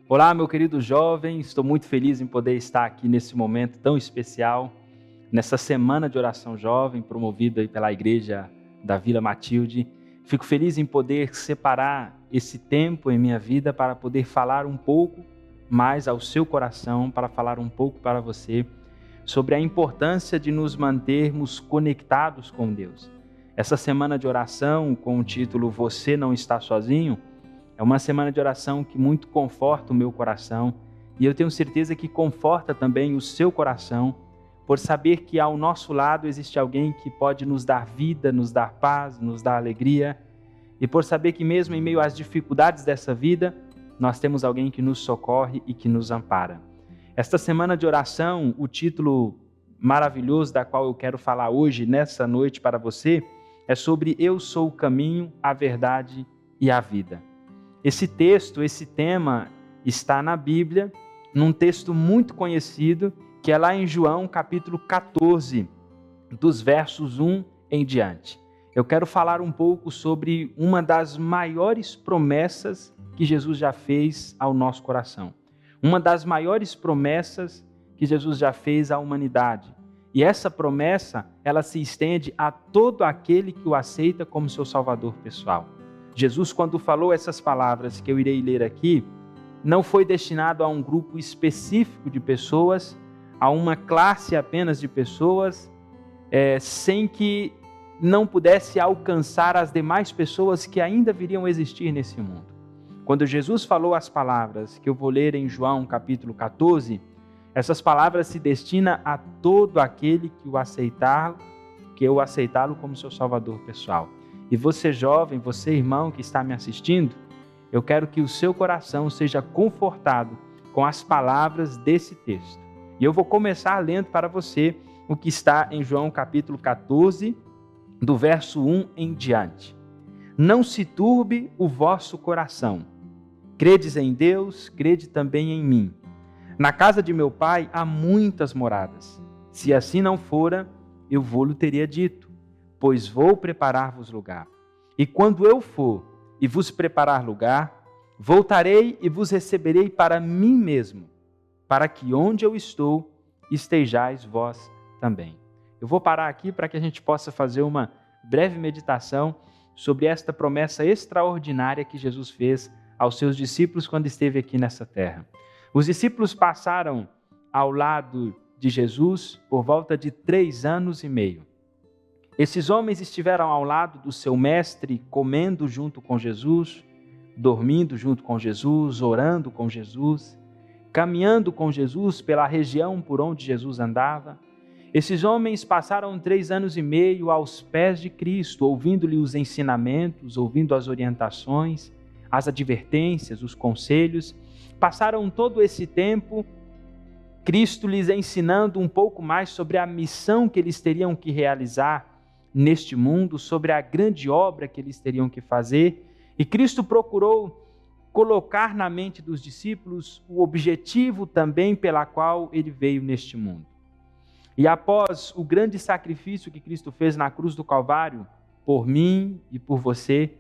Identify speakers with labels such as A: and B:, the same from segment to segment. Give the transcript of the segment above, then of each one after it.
A: Olá, meu querido jovem, estou muito feliz em poder estar aqui nesse momento tão especial, nessa semana de oração jovem, promovida aí pela igreja da Vila Matilde. Fico feliz em poder separar esse tempo em minha vida para poder falar um pouco mais ao seu coração, para falar um pouco para você sobre a importância de nos mantermos conectados com Deus. Essa semana de oração, com o título Você Não Está Sozinho, é uma semana de oração que muito conforta o meu coração e eu tenho certeza que conforta também o seu coração por saber que ao nosso lado existe alguém que pode nos dar vida, nos dar paz, nos dar alegria e por saber que mesmo em meio às dificuldades dessa vida, nós temos alguém que nos socorre e que nos ampara. Esta semana de oração, o título maravilhoso da qual eu quero falar hoje, nessa noite para você, é sobre Eu sou o caminho, a verdade e a vida. Esse texto, esse tema está na Bíblia, num texto muito conhecido, que é lá em João capítulo 14, dos versos 1 em diante. Eu quero falar um pouco sobre uma das maiores promessas que Jesus já fez ao nosso coração. Uma das maiores promessas que Jesus já fez à humanidade. E essa promessa, ela se estende a todo aquele que o aceita como seu Salvador pessoal. Jesus, quando falou essas palavras que eu irei ler aqui, não foi destinado a um grupo específico de pessoas, a uma classe apenas de pessoas, sem que não pudesse alcançar as demais pessoas que ainda viriam existir nesse mundo. Quando Jesus falou as palavras que eu vou ler em João capítulo 14, essas palavras se destinam a todo aquele que o aceitá-lo como seu Salvador pessoal. E você jovem, você irmão que está me assistindo, eu quero que o seu coração seja confortado com as palavras desse texto. E eu vou começar lendo para você o que está em João capítulo 14, do verso 1 em diante. Não se turbe o vosso coração. Credes em Deus, crede também em mim. Na casa de meu pai há muitas moradas. Se assim não fora, eu vou-lhe teria dito, pois vou preparar-vos lugar. E quando eu for e vos preparar lugar, voltarei e vos receberei para mim mesmo, para que onde eu estou, estejais vós também. Eu vou parar aqui para que a gente possa fazer uma breve meditação sobre esta promessa extraordinária que Jesus fez aos seus discípulos quando esteve aqui nessa terra. Os discípulos passaram ao lado de Jesus por volta de 3 anos e meio. Esses homens estiveram ao lado do seu mestre, comendo junto com Jesus, dormindo junto com Jesus, orando com Jesus, caminhando com Jesus pela região por onde Jesus andava. Esses homens passaram 3 anos e meio aos pés de Cristo, ouvindo-lhe os ensinamentos, ouvindo as orientações, as advertências, os conselhos. Passaram todo esse tempo, Cristo lhes ensinando um pouco mais sobre a missão que eles teriam que realizar neste mundo, sobre a grande obra que eles teriam que fazer. E Cristo procurou colocar na mente dos discípulos o objetivo também pela qual ele veio neste mundo. E após o grande sacrifício que Cristo fez na cruz do Calvário, por mim e por você,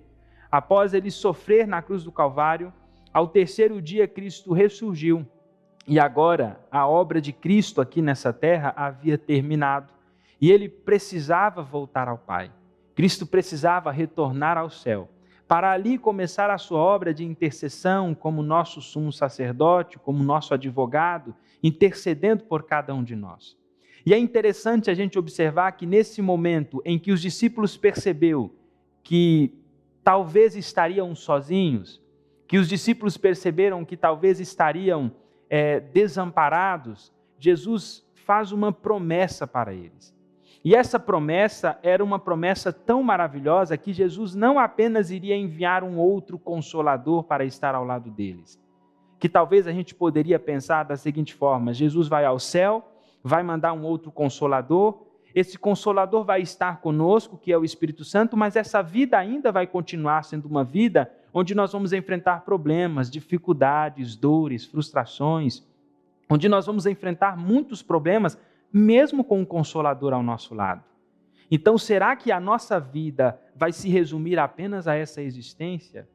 A: após ele sofrer na cruz do Calvário, ao 3º dia Cristo ressurgiu. E agora a obra de Cristo aqui nessa terra havia terminado. E ele precisava voltar ao Pai. Cristo precisava retornar ao céu, para ali começar a sua obra de intercessão como nosso sumo sacerdote, como nosso advogado, intercedendo por cada um de nós. E é interessante a gente observar que nesse momento em que os discípulos perceberam que talvez estariam sozinhos, que os discípulos perceberam que talvez estariam desamparados, Jesus faz uma promessa para eles. E essa promessa era uma promessa tão maravilhosa que Jesus não apenas iria enviar um outro consolador para estar ao lado deles, que talvez a gente poderia pensar da seguinte forma: Jesus vai ao céu, vai mandar um outro consolador, esse consolador vai estar conosco, que é o Espírito Santo, mas essa vida ainda vai continuar sendo uma vida onde nós vamos enfrentar problemas, dificuldades, dores, frustrações, onde nós vamos enfrentar muitos problemas, mesmo com um Consolador ao nosso lado. Então, será que a nossa vida vai se resumir apenas a essa existência?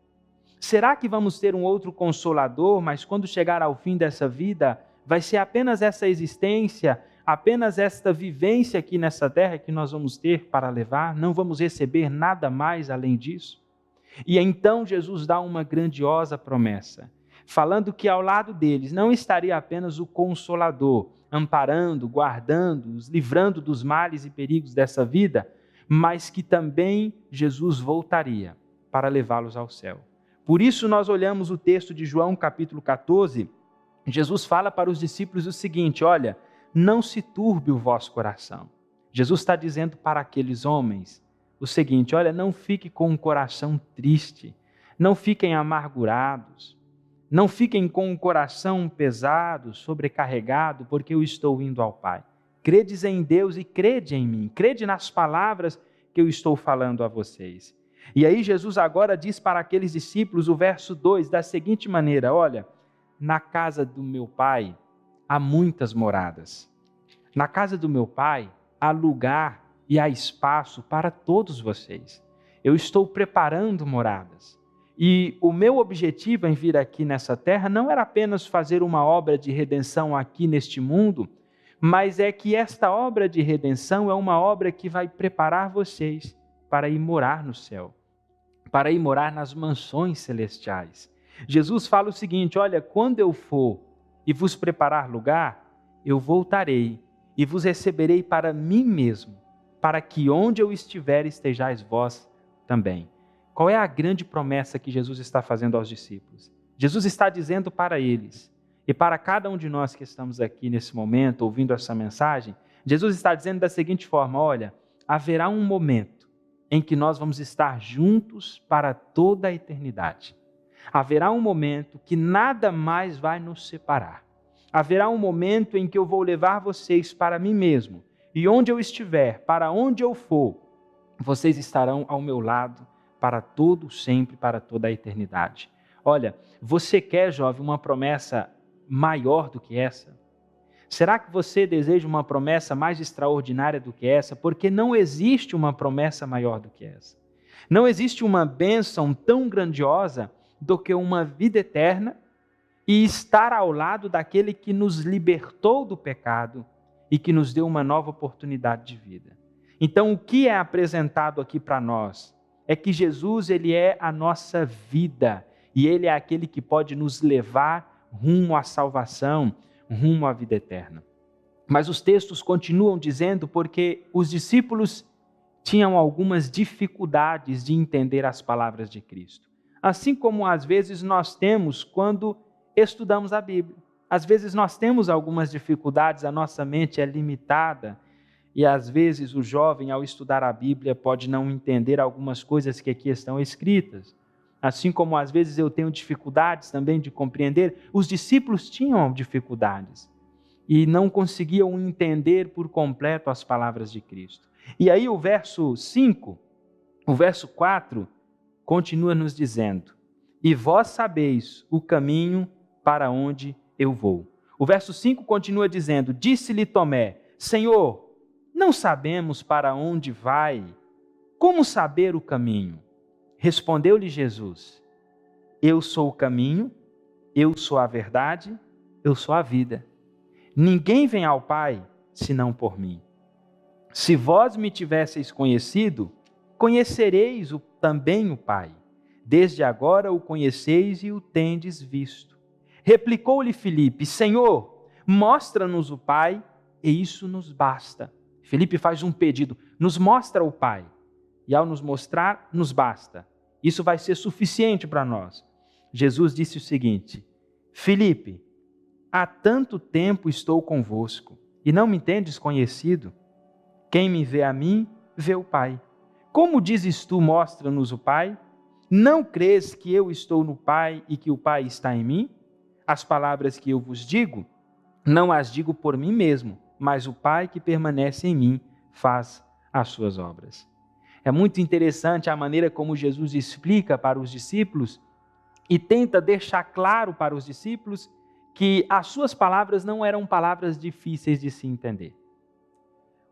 A: Será que vamos ter um outro consolador, mas quando chegar ao fim dessa vida, vai ser apenas essa existência, apenas esta vivência aqui nessa terra que nós vamos ter para levar? Não vamos receber nada mais além disso? E então Jesus dá uma grandiosa promessa, falando que ao lado deles não estaria apenas o Consolador, amparando, guardando-os, livrando dos males e perigos dessa vida, mas que também Jesus voltaria para levá-los ao céu. Por isso nós olhamos o texto de João capítulo 14, Jesus fala para os discípulos o seguinte: olha, não se turbe o vosso coração. Jesus está dizendo para aqueles homens o seguinte: olha, não fique com um coração triste, não fiquem amargurados, não fiquem com um coração pesado, sobrecarregado, porque eu estou indo ao Pai. Credes em Deus e crede em mim, crede nas palavras que eu estou falando a vocês. E aí Jesus agora diz para aqueles discípulos, o verso 2, da seguinte maneira: olha, na casa do meu Pai há muitas moradas. Na casa do meu Pai há lugar e há espaço para todos vocês. Eu estou preparando moradas. E o meu objetivo em vir aqui nessa terra não era apenas fazer uma obra de redenção aqui neste mundo, mas é que esta obra de redenção é uma obra que vai preparar vocês para ir morar no céu, para ir morar nas mansões celestiais. Jesus fala o seguinte: olha, quando eu for e vos preparar lugar, eu voltarei e vos receberei para mim mesmo, para que onde eu estiver estejais vós também. Qual é a grande promessa que Jesus está fazendo aos discípulos? Jesus está dizendo para eles, e para cada um de nós que estamos aqui nesse momento, ouvindo essa mensagem, Jesus está dizendo da seguinte forma: olha, haverá um momento em que nós vamos estar juntos para toda a eternidade. Haverá um momento que nada mais vai nos separar. Haverá um momento em que eu vou levar vocês para mim mesmo, e onde eu estiver, para onde eu for, vocês estarão ao meu lado para todo sempre, para toda a eternidade. Olha, você quer, jovem, uma promessa maior do que essa? Será que você deseja uma promessa mais extraordinária do que essa? Porque não existe uma promessa maior do que essa. Não existe uma bênção tão grandiosa do que uma vida eterna e estar ao lado daquele que nos libertou do pecado e que nos deu uma nova oportunidade de vida. Então, o que é apresentado aqui para nós é que Jesus, ele é a nossa vida e ele é aquele que pode nos levar rumo à salvação, rumo à vida eterna. Mas os textos continuam dizendo porque os discípulos tinham algumas dificuldades de entender as palavras de Cristo. Assim como às vezes nós temos quando estudamos a Bíblia. Às vezes nós temos algumas dificuldades, a nossa mente é limitada e às vezes o jovem, ao estudar a Bíblia, pode não entender algumas coisas que aqui estão escritas. Assim como às vezes eu tenho dificuldades também de compreender, os discípulos tinham dificuldades e não conseguiam entender por completo as palavras de Cristo. E aí o verso 5, o verso 4, continua nos dizendo: e vós sabeis o caminho para onde eu vou. O verso 5 continua dizendo: disse-lhe Tomé: Senhor, não sabemos para onde vai, como saber o caminho? Respondeu-lhe Jesus: eu sou o caminho, eu sou a verdade, eu sou a vida. Ninguém vem ao Pai senão por mim. Se vós me tivesseis conhecido, conhecereis também o Pai. Desde agora o conheceis e o tendes visto. Replicou-lhe Filipe: Senhor, mostra-nos o Pai, e isso nos basta. Filipe faz um pedido: nos mostra o Pai. E ao nos mostrar, nos basta. Isso vai ser suficiente para nós. Jesus disse o seguinte: Filipe, há tanto tempo estou convosco, e não me tendes conhecido? Quem me vê a mim, vê o Pai. Como dizes tu, mostra-nos o Pai? Não crês que eu estou no Pai e que o Pai está em mim? As palavras que eu vos digo, não as digo por mim mesmo, mas o Pai que permanece em mim faz as suas obras. É muito interessante a maneira como Jesus explica para os discípulos e tenta deixar claro para os discípulos que as suas palavras não eram palavras difíceis de se entender.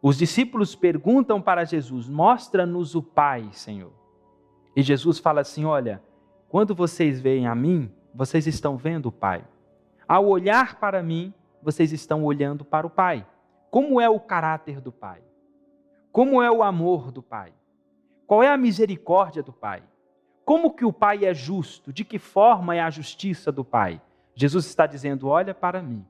A: Os discípulos perguntam para Jesus: mostra-nos o Pai, Senhor. E Jesus fala assim: olha, quando vocês veem a mim, vocês estão vendo o Pai. Ao olhar para mim, vocês estão olhando para o Pai. Como é o caráter do Pai? Como é o amor do Pai? Qual é a misericórdia do Pai? Como que o Pai é justo? De que forma é a justiça do Pai? Jesus está dizendo, olha para mim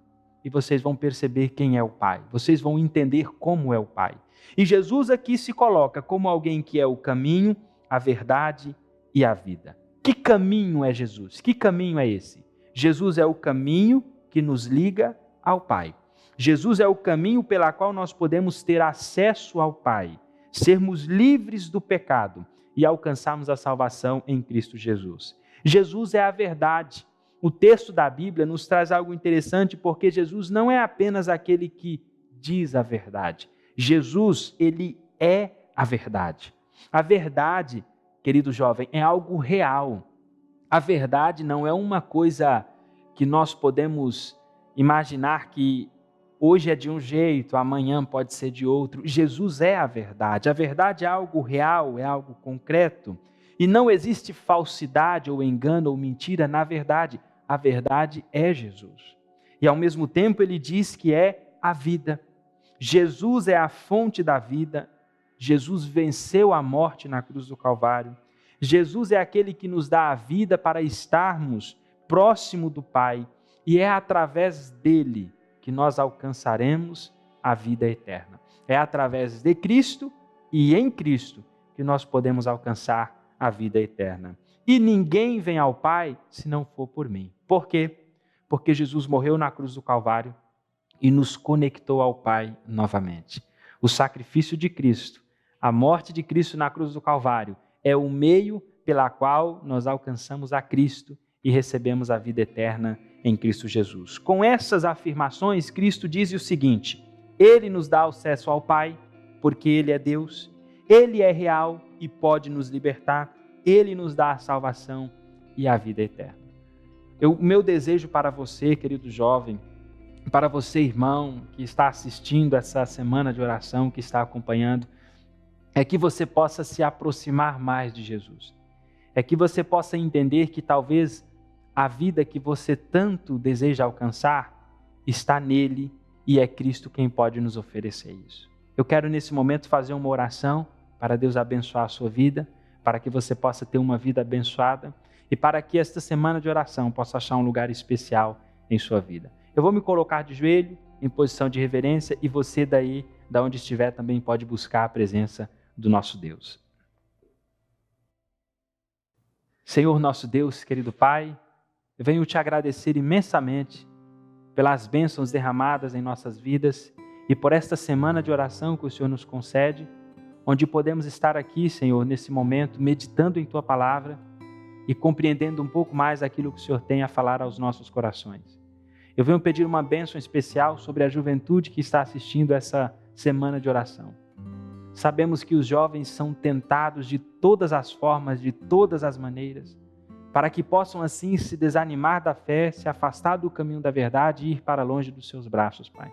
A: e vocês vão perceber quem é o Pai. Vocês vão entender como é o Pai. E Jesus aqui se coloca como alguém que é o caminho, a verdade e a vida. Que caminho é Jesus? Que caminho é esse? Jesus é o caminho que nos liga ao Pai. Jesus é o caminho pela qual nós podemos ter acesso ao Pai, sermos livres do pecado e alcançarmos a salvação em Cristo Jesus. Jesus é a verdade. O texto da Bíblia nos traz algo interessante porque Jesus não é apenas aquele que diz a verdade. Jesus, ele é a verdade. A verdade, querido jovem, é algo real. A verdade não é uma coisa que nós podemos imaginar que hoje é de um jeito, amanhã pode ser de outro. Jesus é a verdade. A verdade é algo real, é algo concreto. E não existe falsidade ou engano ou mentira na verdade. A verdade é Jesus. E ao mesmo tempo ele diz que é a vida. Jesus é a fonte da vida. Jesus venceu a morte na cruz do Calvário. Jesus é aquele que nos dá a vida para estarmos próximo do Pai. E é através dele que nós alcançaremos a vida eterna. É através de Cristo e em Cristo que nós podemos alcançar a vida eterna. E ninguém vem ao Pai se não for por mim. Por quê? Porque Jesus morreu na cruz do Calvário e nos conectou ao Pai novamente. O sacrifício de Cristo, a morte de Cristo na cruz do Calvário, é o meio pela qual nós alcançamos a Cristo e recebemos a vida eterna em Cristo Jesus. Com essas afirmações, Cristo diz o seguinte: Ele nos dá acesso ao Pai, porque Ele é Deus, Ele é real e pode nos libertar, Ele nos dá a salvação e a vida eterna. O meu desejo para você, querido jovem, para você, irmão, que está assistindo essa semana de oração, que está acompanhando, é que você possa se aproximar mais de Jesus. É que você possa entender que talvez a vida que você tanto deseja alcançar está nele e é Cristo quem pode nos oferecer isso. Eu quero nesse momento fazer uma oração para Deus abençoar a sua vida, para que você possa ter uma vida abençoada e para que esta semana de oração possa achar um lugar especial em sua vida. Eu vou me colocar de joelho, em posição de reverência, e você daí, da onde estiver, também pode buscar a presença do nosso Deus. Senhor nosso Deus, querido Pai, eu venho te agradecer imensamente pelas bênçãos derramadas em nossas vidas e por esta semana de oração que o Senhor nos concede, onde podemos estar aqui, Senhor, nesse momento, meditando em Tua Palavra e compreendendo um pouco mais aquilo que o Senhor tem a falar aos nossos corações. Eu venho pedir uma bênção especial sobre a juventude que está assistindo essa semana de oração. Sabemos que os jovens são tentados de todas as formas, de todas as maneiras, para que possam assim se desanimar da fé, se afastar do caminho da verdade e ir para longe dos seus braços, Pai.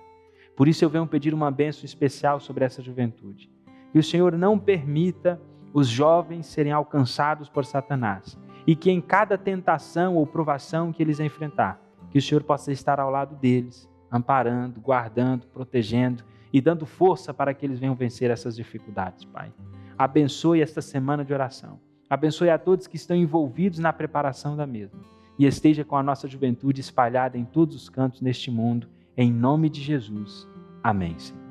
A: Por isso eu venho pedir uma bênção especial sobre essa juventude. Que o Senhor não permita os jovens serem alcançados por Satanás e que em cada tentação ou provação que eles enfrentar, que o Senhor possa estar ao lado deles, amparando, guardando, protegendo e dando força para que eles venham vencer essas dificuldades, Pai. Abençoe esta semana de oração. Abençoe a todos que estão envolvidos na preparação da mesma. E esteja com a nossa juventude espalhada em todos os cantos neste mundo. Em nome de Jesus. Amém, Senhor.